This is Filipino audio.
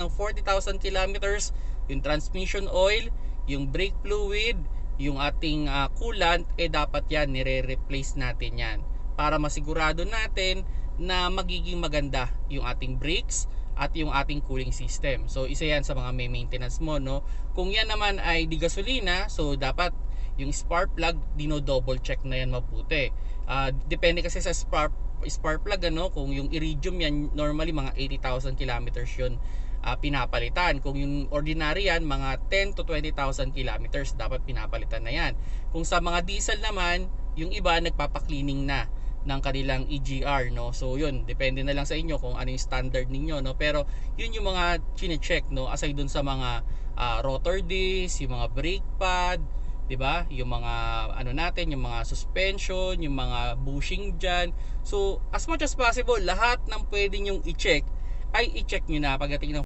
ng 40,000 kilometers, yung transmission oil, yung brake fluid, yung ating coolant, dapat yan, nire-replace natin yan para masigurado natin na magiging maganda yung ating brakes at yung ating cooling system. So isa yan sa mga may maintenance mo, no? Kung yan naman ay di gasolina, so dapat yung spark plug dino-double check na yan mabuti. Depende kasi sa spark plug, ano, kung yung iridium yan, normally mga 80,000 kilometers yun pinapalitan. Kung yung ordinary yan, mga 10 to 20,000 kilometers dapat pinapalitan na yan. Kung sa mga diesel naman, yung iba nagpapa-cleaning na ng kanilang EGR, no? So yun, depende na lang sa inyo kung ano yung standard ninyo, no? Pero yun yung mga chine-check, no? Aside dun sa mga rotor disc, yung mga brake pad, 'di ba? Yung mga ano natin, yung mga suspension, yung mga bushing diyan. So as much as possible, lahat ng pwedeng yung i-check ay i-check niyo na pagdating ng